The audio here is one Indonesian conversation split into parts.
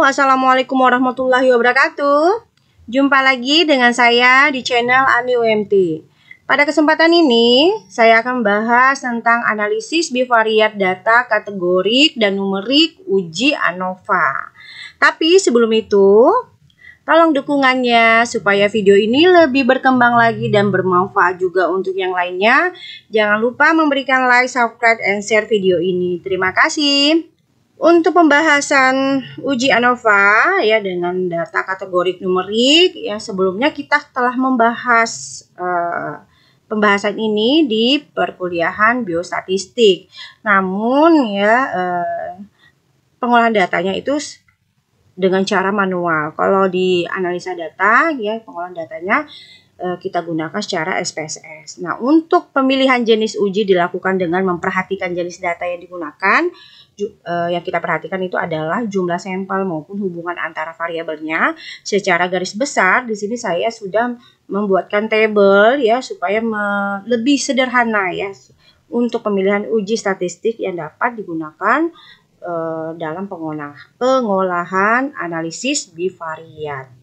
Assalamualaikum warahmatullahi wabarakatuh. Jumpa lagi dengan saya di channel Ani UMT. Pada kesempatan ini, saya akan bahas tentang analisis bivariat data kategorik dan numerik uji ANOVA. Tapi sebelum itu, tolong dukungannya supaya video ini lebih berkembang lagi dan bermanfaat juga untuk yang lainnya. Jangan lupa memberikan like, subscribe, and share video ini. Terima kasih. Untuk pembahasan uji ANOVA ya dengan data kategorik numerik ya, sebelumnya kita telah membahas pembahasan ini di perkuliahan biostatistik. Namun ya pengolahan datanya itu dengan cara manual. Kalau di analisa data ya, pengolahan datanya kita gunakan secara SPSS. Nah, untuk pemilihan jenis uji dilakukan dengan memperhatikan jenis data yang digunakan. Yang kita perhatikan itu adalah jumlah sampel maupun hubungan antara variabelnya. Secara garis besar di sini saya sudah membuatkan tabel ya supaya lebih sederhana ya untuk pemilihan uji statistik yang dapat digunakan dalam pengolahan analisis bivariat.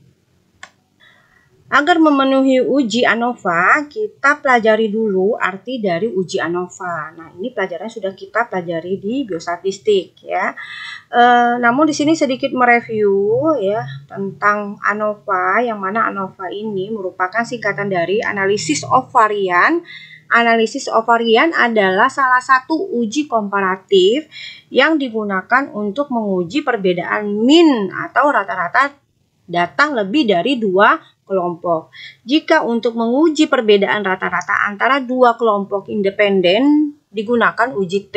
Agar memenuhi uji ANOVA, kita pelajari dulu arti dari uji ANOVA. Nah, ini pelajaran sudah kita pelajari di biostatistik ya. Namun di sini sedikit mereview ya tentang ANOVA, yang mana ANOVA ini merupakan singkatan dari analisis of varian. Analisis of varian adalah salah satu uji komparatif yang digunakan untuk menguji perbedaan mean atau rata-rata data lebih dari dua kelompok. Jika untuk menguji perbedaan rata-rata antara dua kelompok independen digunakan uji T,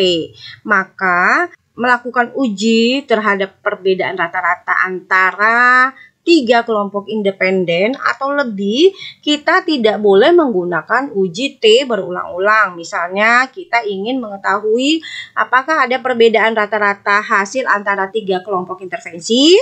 maka melakukan uji terhadap perbedaan rata-rata antara tiga kelompok independen atau lebih, kita tidak boleh menggunakan uji T berulang-ulang. Misalnya kita ingin mengetahui apakah ada perbedaan rata-rata hasil antara tiga kelompok intervensi,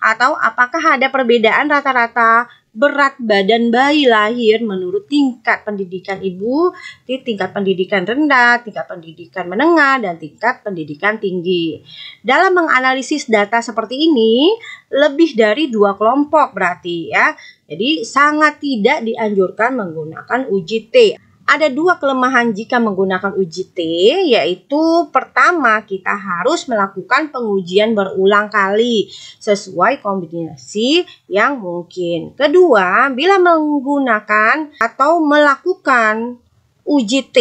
atau apakah ada perbedaan rata-rata berat badan bayi lahir menurut tingkat pendidikan ibu, di tingkat pendidikan rendah, tingkat pendidikan menengah, dan tingkat pendidikan tinggi. Dalam menganalisis data seperti ini, lebih dari dua kelompok berarti ya. Jadi sangat tidak dianjurkan menggunakan uji T. Ada dua kelemahan jika menggunakan uji T, yaitu pertama, kita harus melakukan pengujian berulang kali sesuai kombinasi yang mungkin. Kedua, bila menggunakan atau melakukan uji T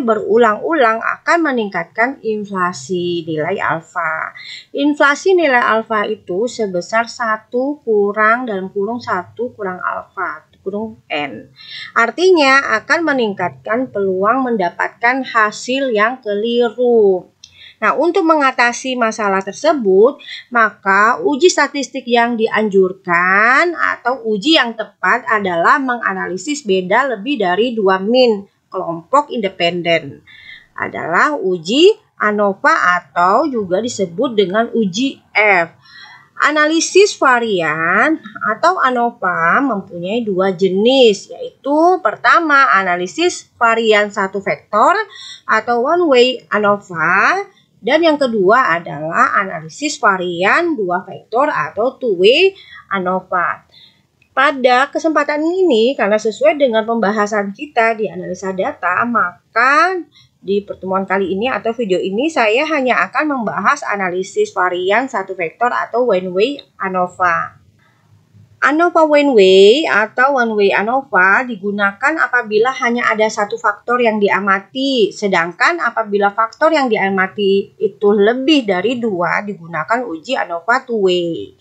berulang-ulang akan meningkatkan inflasi nilai alfa. Inflasi nilai alfa itu sebesar 1 kurang dalam kurung 1 kurang alfa kurung N. Artinya akan meningkatkan peluang mendapatkan hasil yang keliru. Nah, untuk mengatasi masalah tersebut, maka uji statistik yang dianjurkan atau uji yang tepat adalah menganalisis beda lebih dari dua mean kelompok independen. Adalah uji ANOVA atau juga disebut dengan uji F. Analisis varian atau ANOVA mempunyai dua jenis, yaitu pertama analisis varian satu vektor atau one way ANOVA, dan yang kedua adalah analisis varian dua vektor atau two way ANOVA. Pada kesempatan ini, karena sesuai dengan pembahasan kita di analisa data, maka di pertemuan kali ini atau video ini saya hanya akan membahas analisis varian satu vektor atau one way ANOVA. ANOVA one way atau one way ANOVA digunakan apabila hanya ada satu faktor yang diamati, sedangkan apabila faktor yang diamati itu lebih dari dua digunakan uji ANOVA two way.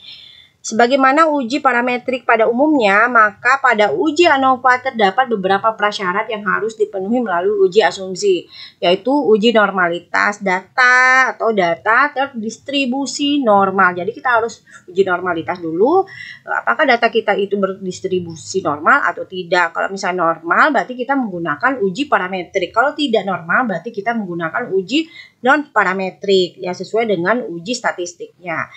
Sebagaimana uji parametrik pada umumnya, maka pada uji ANOVA terdapat beberapa prasyarat yang harus dipenuhi melalui uji asumsi, yaitu uji normalitas data atau data terdistribusi normal. Jadi kita harus uji normalitas dulu, apakah data kita itu berdistribusi normal atau tidak. Kalau misalnya normal, berarti kita menggunakan uji parametrik. Kalau tidak normal, berarti kita menggunakan uji non parametrik, ya sesuai dengan uji statistiknya.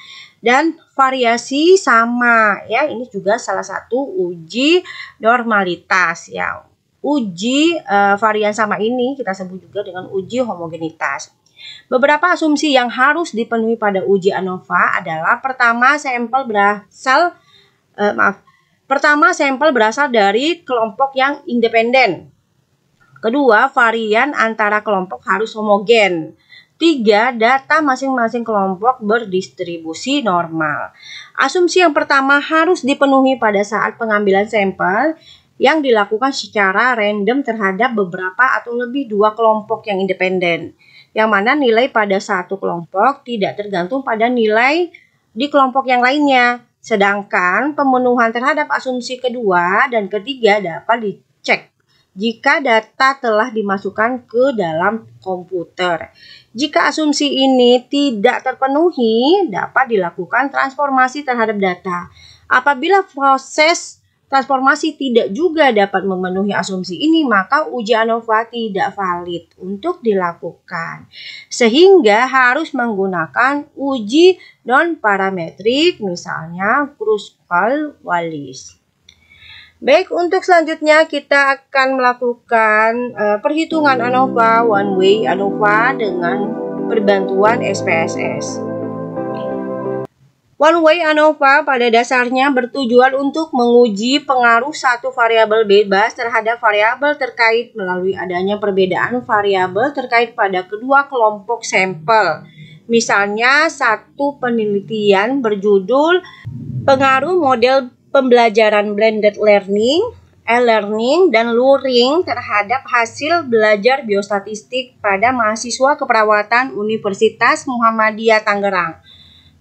Dan variasi sama ya, ini juga salah satu uji normalitas ya. Uji varian sama ini kita sebut juga dengan uji homogenitas. Beberapa asumsi yang harus dipenuhi pada uji ANOVA adalah pertama, sampel berasal dari kelompok yang independen. Kedua, varian antara kelompok harus homogen. 3. Data masing-masing kelompok berdistribusi normal. Asumsi yang pertama harus dipenuhi pada saat pengambilan sampel yang dilakukan secara random terhadap beberapa atau lebih dua kelompok yang independen, yang mana nilai pada satu kelompok tidak tergantung pada nilai di kelompok yang lainnya. Sedangkan pemenuhan terhadap asumsi kedua dan ketiga dapat dicek jika data telah dimasukkan ke dalam komputer. Jika asumsi ini tidak terpenuhi, dapat dilakukan transformasi terhadap data. Apabila proses transformasi tidak juga dapat memenuhi asumsi ini, maka uji ANOVA tidak valid untuk dilakukan. Sehingga harus menggunakan uji non-parametrik, misalnya Kruskal-Wallis. Baik, untuk selanjutnya kita akan melakukan perhitungan ANOVA, one way ANOVA dengan perbantuan SPSS. One way ANOVA pada dasarnya bertujuan untuk menguji pengaruh satu variabel bebas terhadap variabel terkait melalui adanya perbedaan variabel terkait pada kedua kelompok sampel. Misalnya satu penelitian berjudul pengaruh model pembelajaran blended learning, e-learning, dan luring terhadap hasil belajar biostatistik pada mahasiswa keperawatan Universitas Muhammadiyah Tangerang.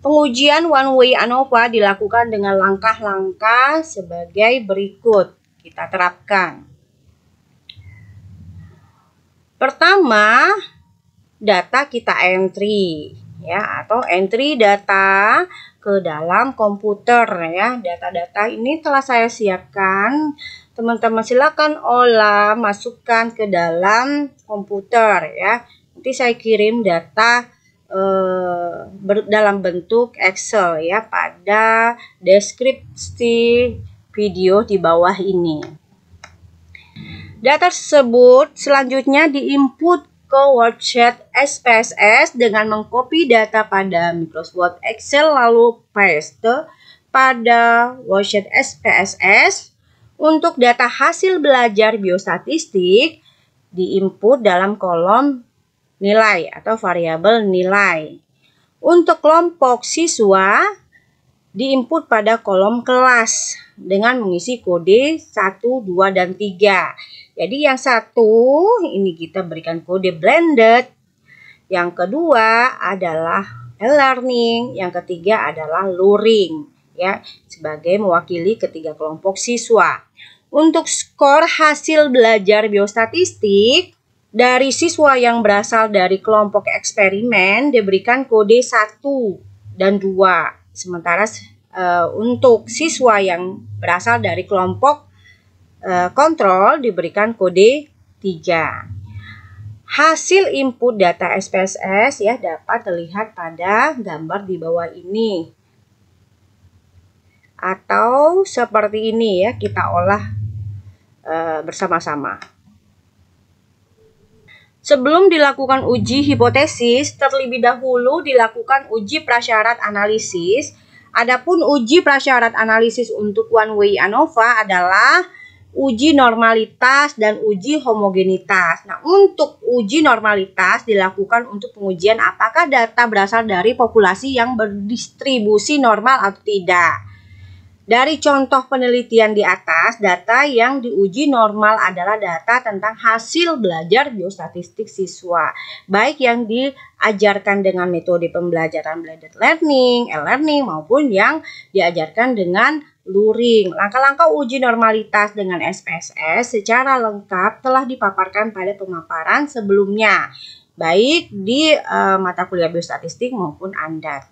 Pengujian one way ANOVA dilakukan dengan langkah-langkah sebagai berikut. Kita terapkan. Pertama, data kita entry, ya, atau entry data ke dalam komputer, ya. Data-data ini telah saya siapkan. Teman-teman silakan olah, masukkan ke dalam komputer, ya. Nanti saya kirim data dalam bentuk Excel, ya, pada deskripsi video di bawah ini. Data tersebut selanjutnya diinput ke worksheet SPSS dengan mengcopy data pada Microsoft Excel lalu paste pada worksheet SPSS. Untuk data hasil belajar biostatistik diinput dalam kolom nilai atau variabel nilai. Untuk kelompok siswa diinput pada kolom kelas dengan mengisi kode 1, 2, dan 3. Jadi yang satu ini kita berikan kode blended, yang kedua adalah e-learning, yang ketiga adalah luring, ya, sebagai mewakili ketiga kelompok siswa. Untuk skor hasil belajar biostatistik dari siswa yang berasal dari kelompok eksperimen diberikan kode 1 dan 2. Sementara untuk siswa yang berasal dari kelompok kontrol diberikan kode 3. Hasil input data SPSS, ya, dapat terlihat pada gambar di bawah ini. Atau seperti ini, ya, kita olah bersama-sama. Sebelum dilakukan uji hipotesis, terlebih dahulu dilakukan uji prasyarat analisis. Adapun uji prasyarat analisis untuk one way ANOVA adalah uji normalitas dan uji homogenitas. Nah, untuk uji normalitas dilakukan untuk pengujian apakah data berasal dari populasi yang berdistribusi normal atau tidak. Dari contoh penelitian di atas, data yang diuji normal adalah data tentang hasil belajar biostatistik siswa, baik yang diajarkan dengan metode pembelajaran blended learning, e-learning, maupun yang diajarkan dengan luring. Langkah-langkah uji normalitas dengan SPSS secara lengkap telah dipaparkan pada pemaparan sebelumnya, baik di mata kuliah biostatistik maupun ANDAT.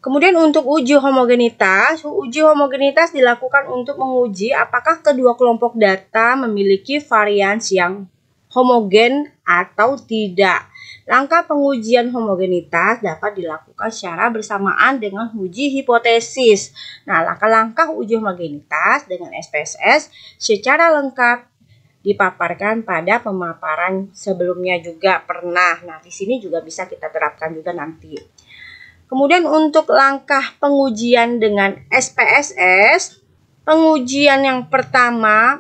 Kemudian untuk uji homogenitas dilakukan untuk menguji apakah kedua kelompok data memiliki varians yang homogen atau tidak. Langkah pengujian homogenitas dapat dilakukan secara bersamaan dengan uji hipotesis. Nah, langkah-langkah uji homogenitas dengan SPSS secara lengkap dipaparkan pada pemaparan sebelumnya juga pernah. Nah, di sini juga bisa kita terapkan juga nanti. Kemudian untuk langkah pengujian dengan SPSS, pengujian yang pertama,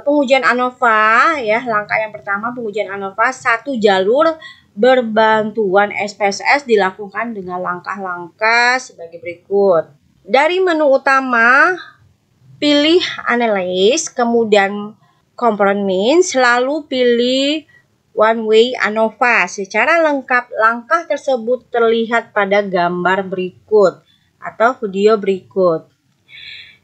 pengujian ANOVA ya, langkah yang pertama pengujian ANOVA, satu jalur berbantuan SPSS dilakukan dengan langkah-langkah sebagai berikut. Dari menu utama, pilih Analyze, kemudian Component Means, lalu pilih One Way ANOVA. Secara lengkap, langkah tersebut terlihat pada gambar berikut atau video berikut.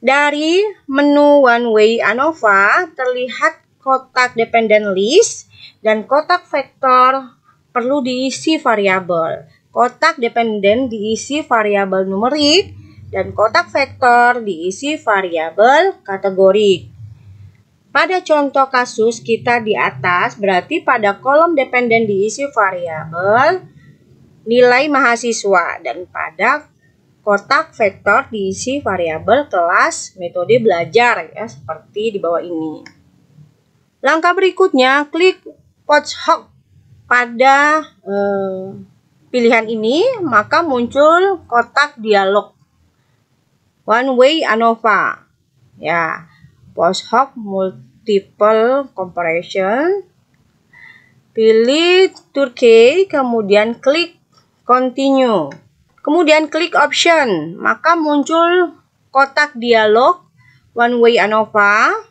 Dari menu One Way ANOVA, terlihat kotak Dependent List dan kotak vektor perlu diisi variabel. Kotak dependent diisi variabel numerik dan kotak vektor diisi variabel kategorik. Pada contoh kasus kita di atas, berarti pada kolom dependen diisi variabel nilai mahasiswa dan pada kotak vektor diisi variabel kelas metode belajar ya, seperti di bawah ini. Langkah berikutnya, klik post-hoc pada pilihan ini, maka muncul kotak dialog One Way ANOVA ya, post-hoc multiple comparison, pilih Turkey, kemudian klik continue, kemudian klik option, maka muncul kotak dialog One Way ANOVA,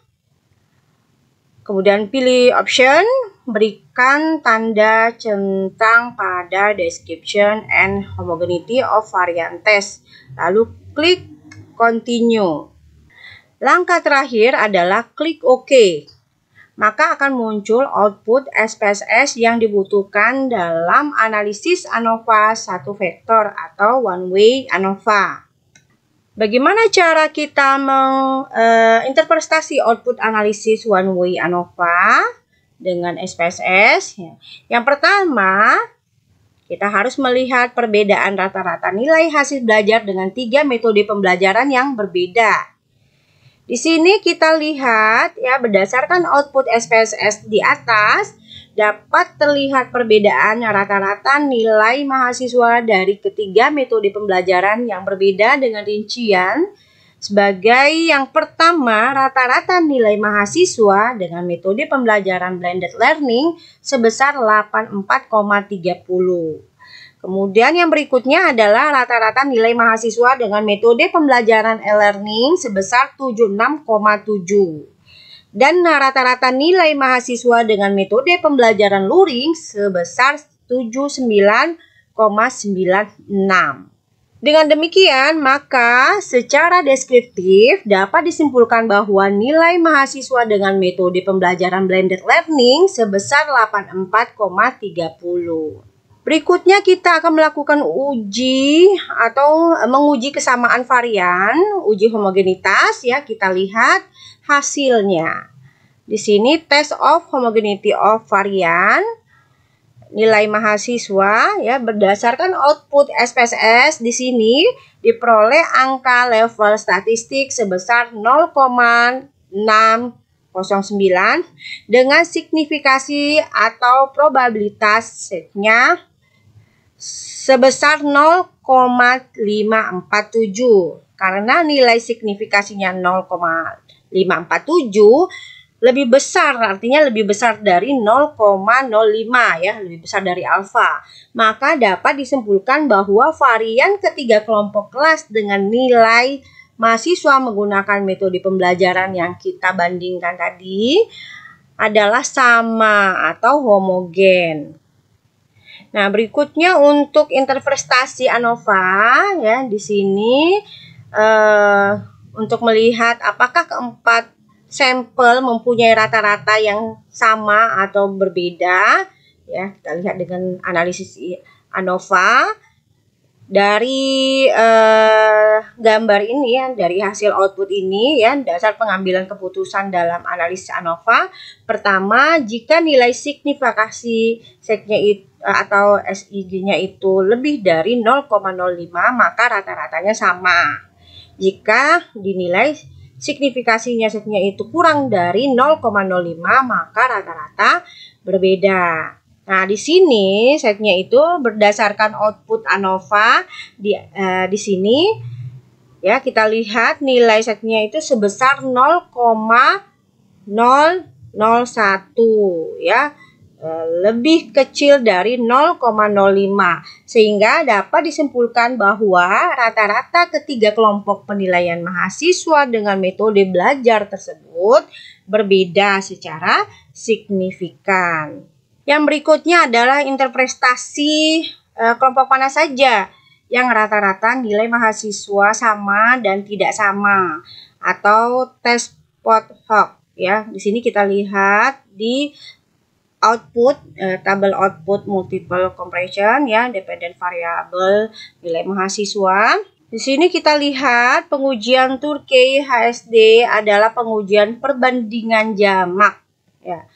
kemudian pilih option, berikan tanda centang pada description and homogeneity of variant test, lalu klik continue. Langkah terakhir adalah klik OK. Maka akan muncul output SPSS yang dibutuhkan dalam analisis ANOVA satu vektor atau One Way ANOVA. Bagaimana cara kita menginterpretasi output analisis One Way ANOVA dengan SPSS? Yang pertama, kita harus melihat perbedaan rata-rata nilai hasil belajar dengan 3 metode pembelajaran yang berbeda. Di sini kita lihat ya, berdasarkan output SPSS di atas dapat terlihat perbedaan rata-rata nilai mahasiswa dari ketiga metode pembelajaran yang berbeda dengan rincian. Sebagai yang pertama, rata-rata nilai mahasiswa dengan metode pembelajaran blended learning sebesar 84,30. Kemudian yang berikutnya adalah rata-rata nilai mahasiswa dengan metode pembelajaran e-learning sebesar 76,7. Dan rata-rata nilai mahasiswa dengan metode pembelajaran luring sebesar 79,96. Dengan demikian, maka secara deskriptif dapat disimpulkan bahwa nilai mahasiswa dengan metode pembelajaran blended learning sebesar 84,30. Berikutnya kita akan melakukan uji atau menguji kesamaan varian, uji homogenitas ya, kita lihat hasilnya. Di sini test of homogeneity of varian, nilai mahasiswa ya, berdasarkan output SPSS di sini diperoleh angka level statistik sebesar 0,609 dengan signifikasi atau probabilitas setnya sebesar 0,547. Karena nilai signifikasinya 0,547 lebih besar, artinya lebih besar dari 0,05 ya, lebih besar dari alfa. Maka dapat disimpulkan bahwa varian ketiga kelompok kelas dengan nilai mahasiswa menggunakan metode pembelajaran yang kita bandingkan tadi adalah sama atau homogen. Nah, berikutnya untuk interpretasi ANOVA ya, di sini untuk melihat apakah keempat sampel mempunyai rata-rata yang sama atau berbeda ya, kita lihat dengan analisis ANOVA. Dari gambar ini ya, dari hasil output ini ya, dasar pengambilan keputusan dalam analisis ANOVA. Pertama, jika nilai signifikasi setnya atau SIG-nya itu lebih dari 0,05, maka rata-ratanya sama. Jika dinilai signifikasinya setnya itu kurang dari 0,05, maka rata-rata berbeda. Nah, di sini setnya itu berdasarkan output ANOVA di sini ya, kita lihat nilai setnya itu sebesar 0,001 ya. Lebih kecil dari 0,05, sehingga dapat disimpulkan bahwa rata-rata ketiga kelompok penilaian mahasiswa dengan metode belajar tersebut berbeda secara signifikan. Yang berikutnya adalah interpretasi kelompok mana saja yang rata-rata nilai mahasiswa sama dan tidak sama, atau test post hoc ya. Di sini kita lihat di output, tabel output multiple comparison ya, dependent variable nilai mahasiswa. Di sini kita lihat pengujian Turkey HSD adalah pengujian perbandingan jamak ya.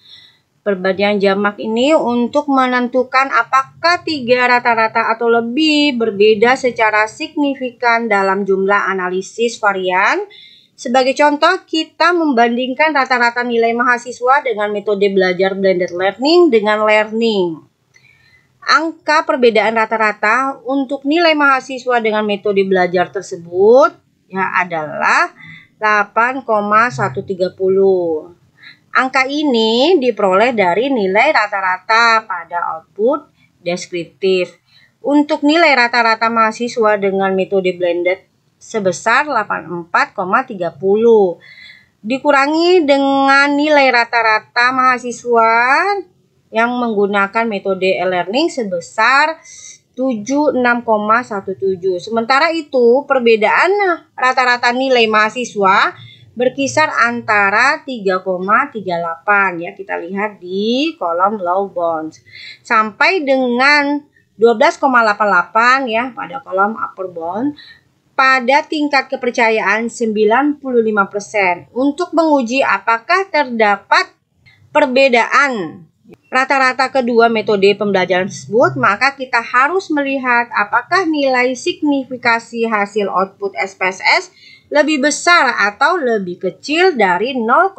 Perbandingan jamak ini untuk menentukan apakah tiga rata-rata atau lebih berbeda secara signifikan dalam jumlah analisis varian. Sebagai contoh, kita membandingkan rata-rata nilai mahasiswa dengan metode belajar blended learning dengan learning. Angka perbedaan rata-rata untuk nilai mahasiswa dengan metode belajar tersebut ya adalah 8,130. Angka ini diperoleh dari nilai rata-rata pada output deskriptif. Untuk nilai rata-rata mahasiswa dengan metode blended sebesar 84,30 dikurangi dengan nilai rata-rata mahasiswa yang menggunakan metode e-learning sebesar 76,17. Sementara itu, perbedaan rata-rata nilai mahasiswa berkisar antara 3,38 ya, kita lihat di kolom low bounds, sampai dengan 12,88 ya pada kolom upper bound. Pada tingkat kepercayaan 95%. Untuk menguji apakah terdapat perbedaan rata-rata kedua metode pembelajaran tersebut, maka kita harus melihat apakah nilai signifikasi hasil output SPSS lebih besar atau lebih kecil dari 0,05.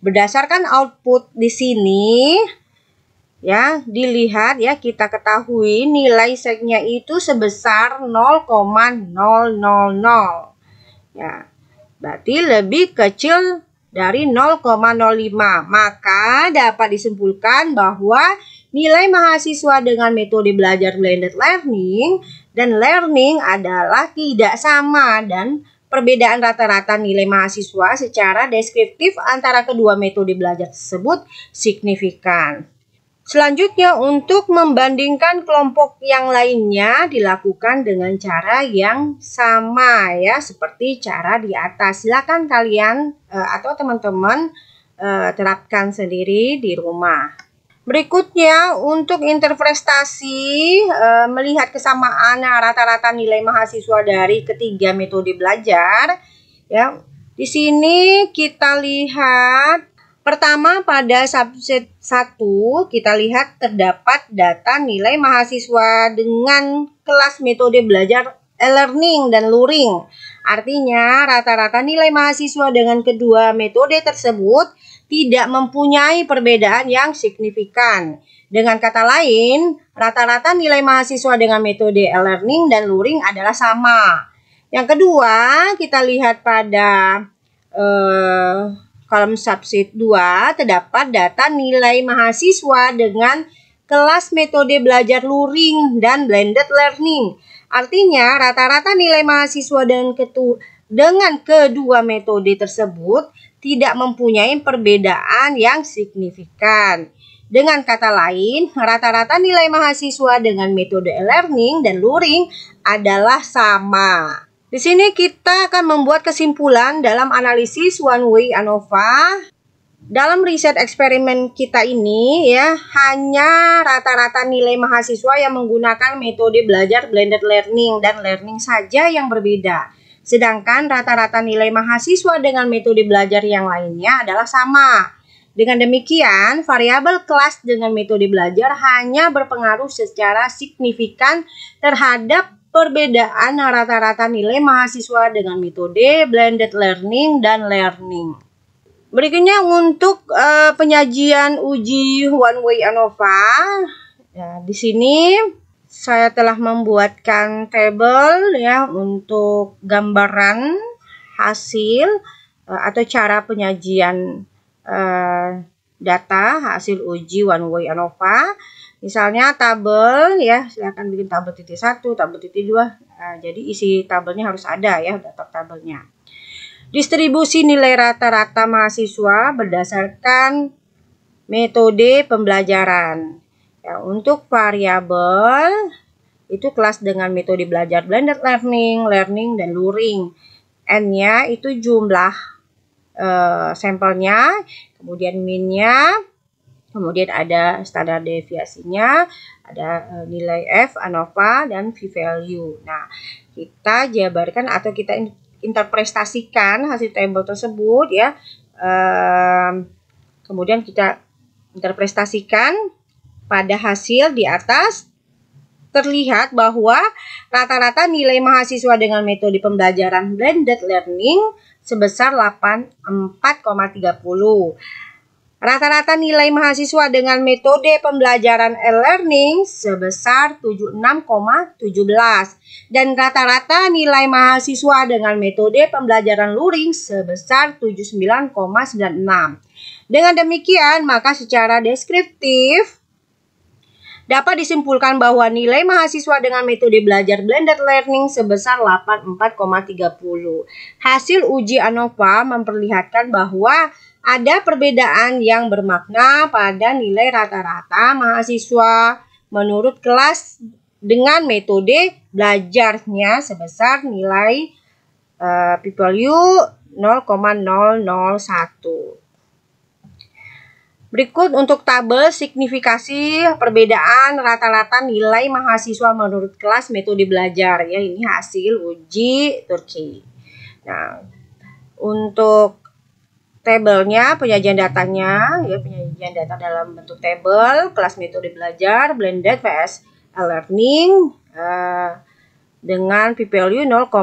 Berdasarkan output di sini ya, dilihat ya, kita ketahui nilai setnya itu sebesar 0,000 ya, berarti lebih kecil dari 0,05, maka dapat disimpulkan bahwa nilai mahasiswa dengan metode belajar blended learning dan learning adalah tidak sama, dan perbedaan rata-rata nilai mahasiswa secara deskriptif antara kedua metode belajar tersebut signifikan. Selanjutnya, untuk membandingkan kelompok yang lainnya dilakukan dengan cara yang sama ya, seperti cara di atas. Silakan kalian atau teman-teman terapkan sendiri di rumah. Berikutnya, untuk interpretasi melihat kesamaan rata-rata nilai mahasiswa dari ketiga metode belajar ya. Di sini kita lihat pertama, pada subset 1 kita lihat terdapat data nilai mahasiswa dengan kelas metode belajar e-learning dan luring. Artinya rata-rata nilai mahasiswa dengan kedua metode tersebut tidak mempunyai perbedaan yang signifikan. Dengan kata lain, rata-rata nilai mahasiswa dengan metode e-learning dan luring adalah sama. Yang kedua, kita lihat pada kolom subset 2 terdapat data nilai mahasiswa dengan kelas metode belajar luring dan blended learning. Artinya rata-rata nilai mahasiswa dengan kedua metode tersebut tidak mempunyai perbedaan yang signifikan. Dengan kata lain, rata-rata nilai mahasiswa dengan metode e-learning dan luring adalah sama. Di sini kita akan membuat kesimpulan dalam analisis one way ANOVA. Dalam riset eksperimen kita ini ya, hanya rata-rata nilai mahasiswa yang menggunakan metode belajar blended learning dan learning saja yang berbeda. Sedangkan rata-rata nilai mahasiswa dengan metode belajar yang lainnya adalah sama. Dengan demikian, variabel kelas dengan metode belajar hanya berpengaruh secara signifikan terhadap perbedaan rata-rata nilai mahasiswa dengan metode blended learning dan learning. Berikutnya untuk penyajian uji one way ANOVA. Ya, di sini saya telah membuatkan tabel ya untuk gambaran hasil atau cara penyajian data hasil uji one way ANOVA. Misalnya tabel ya, silakan bikin tabel titik 1, tabel titik 2. Jadi isi tabelnya harus ada ya, daftar tabelnya. Distribusi nilai rata-rata mahasiswa berdasarkan metode pembelajaran. Ya, untuk variabel itu kelas dengan metode belajar blended learning, learning, dan luring. N-nya itu jumlah sampelnya, kemudian min-nya, kemudian ada standar deviasinya, ada nilai F, ANOVA, dan p-value. Nah, kita jabarkan atau kita interpretasikan hasil tabel tersebut ya. Kemudian kita interpretasikan pada hasil di atas. Terlihat bahwa rata-rata nilai mahasiswa dengan metode pembelajaran blended learning sebesar 84,30. Rata-rata nilai mahasiswa dengan metode pembelajaran e-learning sebesar 76,17. Dan rata-rata nilai mahasiswa dengan metode pembelajaran luring sebesar 79,96. Dengan demikian, maka secara deskriptif dapat disimpulkan bahwa nilai mahasiswa dengan metode belajar blended learning sebesar 84,30. Hasil uji ANOVA memperlihatkan bahwa ada perbedaan yang bermakna pada nilai rata-rata mahasiswa menurut kelas dengan metode belajarnya sebesar nilai p-value 0,001. Berikut untuk tabel signifikasi perbedaan rata-rata nilai mahasiswa menurut kelas metode belajar ya, ini hasil uji Turki. Nah, untuk tabelnya, penyajian datanya ya, penyajian data dalam bentuk tabel kelas metode belajar blended vs e-learning dengan p-value 0,00,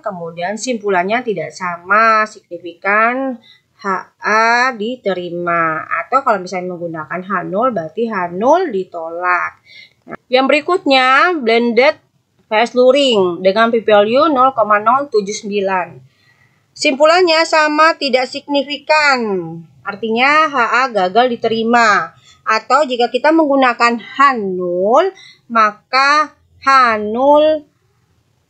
kemudian simpulannya tidak sama signifikan, HA diterima, atau kalau misalnya menggunakan H0 berarti H0 ditolak. Nah, yang berikutnya blended vs luring dengan p-value 0,079. Simpulannya sama tidak signifikan, artinya HA gagal diterima. Atau jika kita menggunakan H0 maka H0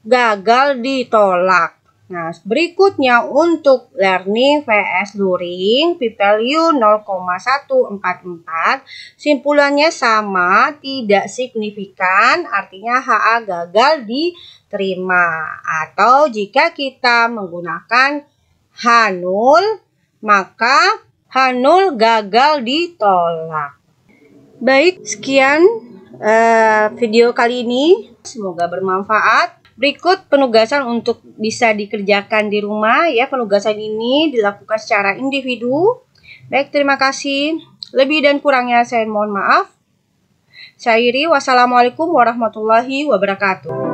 gagal ditolak. Nah, berikutnya untuk learning vs luring, p-value 0,144, simpulannya sama, tidak signifikan, artinya HA gagal diterima. Atau jika kita menggunakan H0, maka H0 gagal ditolak. Baik, sekian video kali ini, semoga bermanfaat. Berikut penugasan untuk bisa dikerjakan di rumah ya. Penugasan ini dilakukan secara individu. Baik, terima kasih. Lebih dan kurangnya saya mohon maaf. Saya Iri, wassalamualaikum warahmatullahi wabarakatuh.